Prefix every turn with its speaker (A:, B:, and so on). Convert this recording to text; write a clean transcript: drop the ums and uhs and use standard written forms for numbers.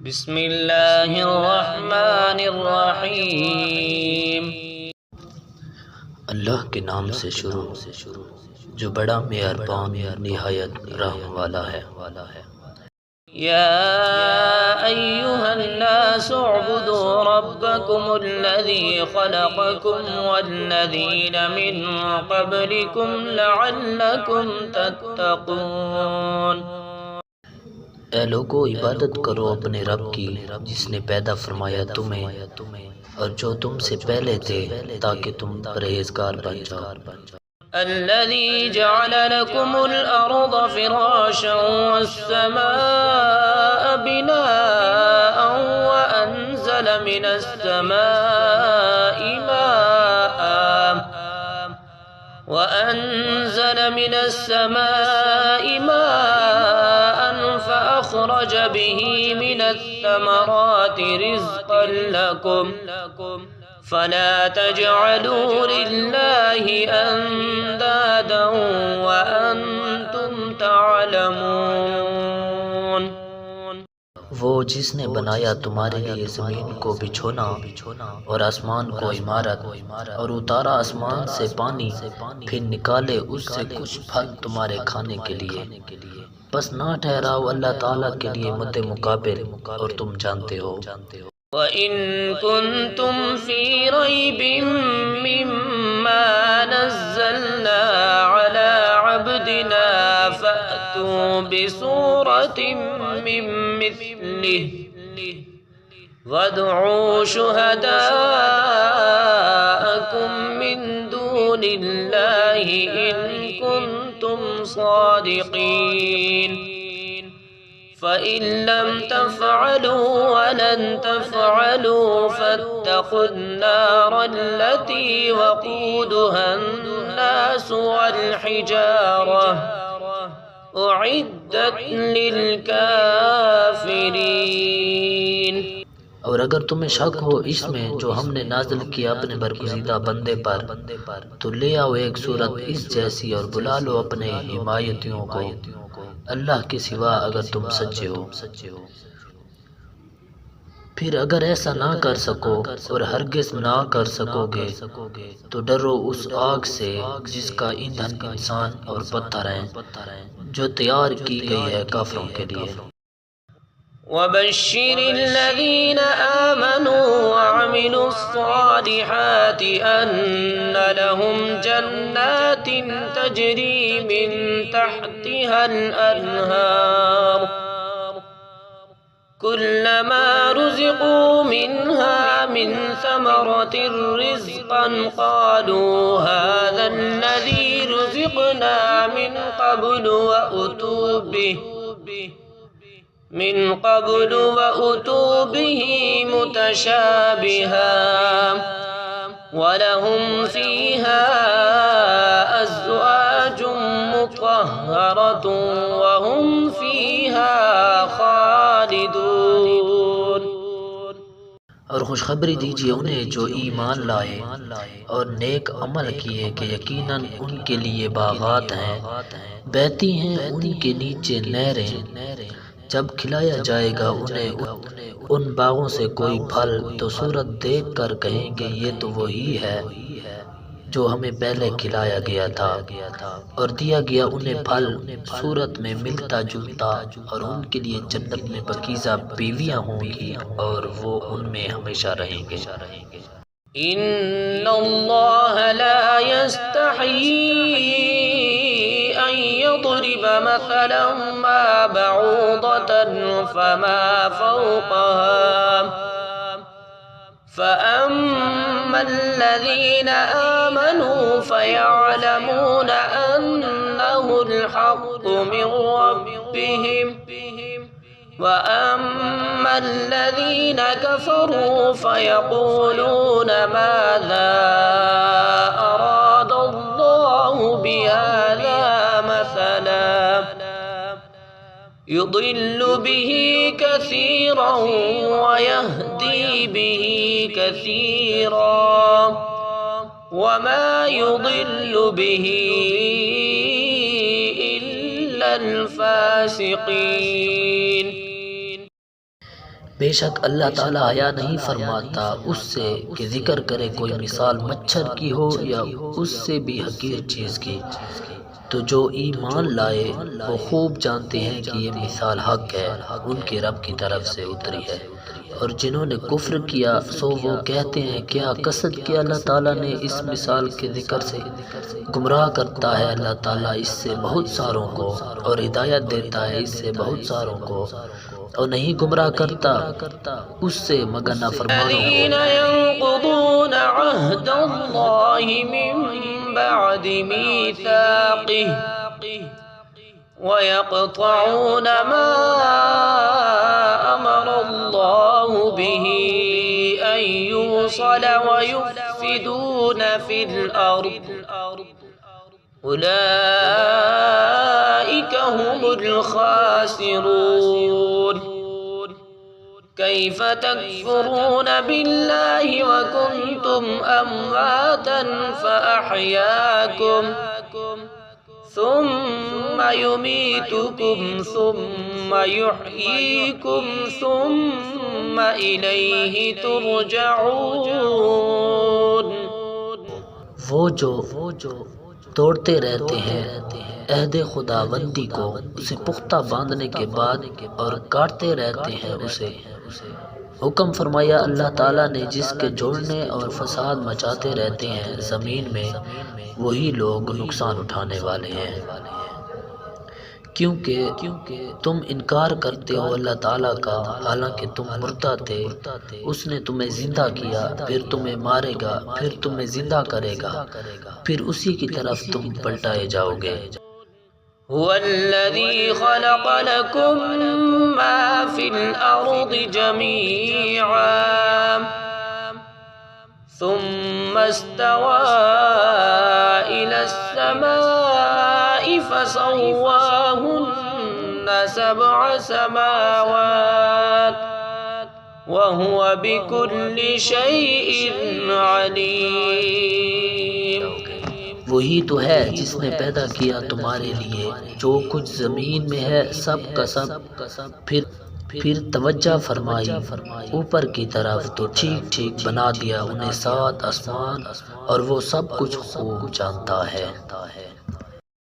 A: بسم اللہ الرحمن الرحیم۔
B: اللہ کے نام سے شروع جو بڑا مہربان نہایت رحم والا ہے۔
A: یا ایہا الناس اعبدوا ربکم الذی خلقکم والذین من قبلکم لعلکم تتقون۔
B: اے لوگو، عبادت کرو اپنے رب کی جس نے پیدا فرمایا تمہیں اور جو تم سے پہلے تھے تاکہ تم پرہیزگار بن جاؤ۔
A: الذي جعل لكم الأرض فراشا والسماء بناء وأنزل من السماء ماء فأخرج به من الثمرات رزقا لكم فلا تجعلوا لله اندادا وانتم تعلمون۔
B: وہ جس نے بنایا تمہارے لیے زمین کو بچھونا اور آسمان کو عمارت، اور اتارا آسمان سے پانی، پھر نکالے اس سے کچھ پھل تمہارے کھانے کے لیے، بس نہ ٹھہراؤ اللہ تعالیٰ کے لیے مد مقابل اور تم جانتے ہو۔
A: وَإِن كُنتُمْ فِي رَيْبٍ مِّمَّا نَزَّلْنَا عَلَىٰ عَبْدِنَا فَأْتُوا بِسُورَةٍ مِّن مِّثْلِهِ وَادْعُوا شُهَدَاءَكُم مِّن دُونِ اللَّهِ إِن كُنتُمْ صَادِقِينَ۔ فَإِن لَّمْ تَفْعَلُوا وَلَن تَفْعَلُوا فَاتَّقُوا النَّارَ الَّتِي وَقُودُهَا النَّاسُ وَالْحِجَارَةُ أُعِدَّتْ لِلْكَافِرِينَ۔
B: اور اگر تمہیں شک ہو اس میں جو ہم نے نازل کیا اپنے برگزیدہ بندے پر، تو لے آؤ ایک صورت اس جیسی اور بلا لو اپنے حمایتیوں کو اللہ کے سوا اگر تم سچے ہو۔ پھر اگر ایسا نہ کر سکو اور ہرگز نہ کر سکو گے تو ڈرو اس آگ سے جس کا ایندھن انسان اور پتھر ہیں، جو تیار کی گئی ہے کافروں کے لیے۔
A: وَبَشِّرِ الَّذِينَ آمَنُوا وَعَمِلُوا الصَّالِحَاتِ أَنَّ لَهُمْ جَنَّاتٍ تَجْرِي مِن تَحْتِهَا الْأَنْهَارُ كُلَّمَا رُزِقُوا مِنْهَا مِن ثَمَرَةٍ رِّزْقًا قَالُوا هَٰذَا الَّذِي رُزِقْنَا مِن قَبْلُ وَأُتُوا بِهِ مُتَشَابِهًا وَلَهُمْ فِيهَا أَزْوَاجٌ مُّطَهَّرَةٌ وَهُمْ فِيهَا خَالِدُونَ۔
B: اور خوشخبری دیجیے انہیں جو ایمان لائے اور نیک عمل کیے کہ یقیناً ان کے لیے باغات ہیں، بہتی ہیں ان کے نیچے نہریں، جب کھلایا جائے گا انہیں ان باغوں سے کوئی پھل تو صورت دیکھ کر کہیں گے یہ تو وہی ہے جو ہمیں پہلے کھلایا گیا تھا، اور دیا گیا انہیں پھل صورت میں ملتا جلتا، اور ان کے لیے جنت میں پاکیزہ بیویاں ہوں گی اور وہ ان میں ہمیشہ رہیں گے۔
A: ان اللہ لا يستحيي ان يضرب مثلا ما بعوضة فما فوقها فأما الذين آمنوا فيعلمون أنه الحق من ربهم وأما الذين كفروا فيقولون ماذا أراد الله بهذا مثلا يضل به كثيرا ويهدي به كثيرا وما يضل به إلا الفاسقين۔
B: بے شک اللہ تعالیٰ حیا نہیں فرماتا اس سے کہ ذکر کرے کوئی مثال مچھر کی ہو یا اس سے بھی حقیر چیز کی۔ تو جو ایمان لائے وہ خوب جانتے ہیں کہ یہ مثال حق ہے، ان کے رب کی طرف سے اتری ہے، اور جنہوں نے کفر کیا سو وہ کہتے ہیں کیا قصد کیا اللہ تعالیٰ نے اس مثال کے ذکر سے؟ گمراہ کرتا ہے اللہ تعالیٰ اس سے بہت ساروں کو، اور ہدایت دیتا ہے اس سے بہت ساروں کو، اور نہیں گمراہ کرتا اس سے مگر نافرمانوں کو۔
A: الذين ينقضون عهد الله من بعد ميثاقه ويقطعون ما أمر الله به أن يوصل ويفسدون في الأرض أولئك هم الخاسرون كيف تكفرون بالله وكنتم أمواتا فأحياكم ثم يميتكم ثم يحييكم ثم إليه ترجعون۔
B: وہ جو توڑتے رہتے ہیں عہد خداوندی کو اسے پختہ باندھنے کے بعد اور کاٹتے رہتے ہیں اسے، حکم فرمایا اللہ تعالیٰ نے جس کے جوڑنے اور فساد مچاتے رہتے ہیں زمین میں وہی لوگ نقصان اٹھانے والے ہیں، کیونکہ تم انکار کرتے ہو اللہ تعالیٰ کا حالانکہ تم مردہ تھے، اس نے تمہیں زندہ کیا، پھر تمہیں مارے گا، پھر تمہیں زندہ کرے گا، پھر اسی کی طرف تم پلٹائے جاؤ گے۔
A: هو الذي خلق لكم ما في الأرض جميعا ثم استوى إلى السماء فسواهن 7 سماوات وهو بكل شيء عليم۔
B: وہی تو ہے جس نے پیدا کیا تمہارے لیے جو کچھ زمین میں ہے سب کا سب، پھر توجہ فرمائی اوپر کی طرف تو ٹھیک ٹھیک بنا دیا انہیں 7 آسمان، اور وہ سب کچھ خوب جانتا ہے۔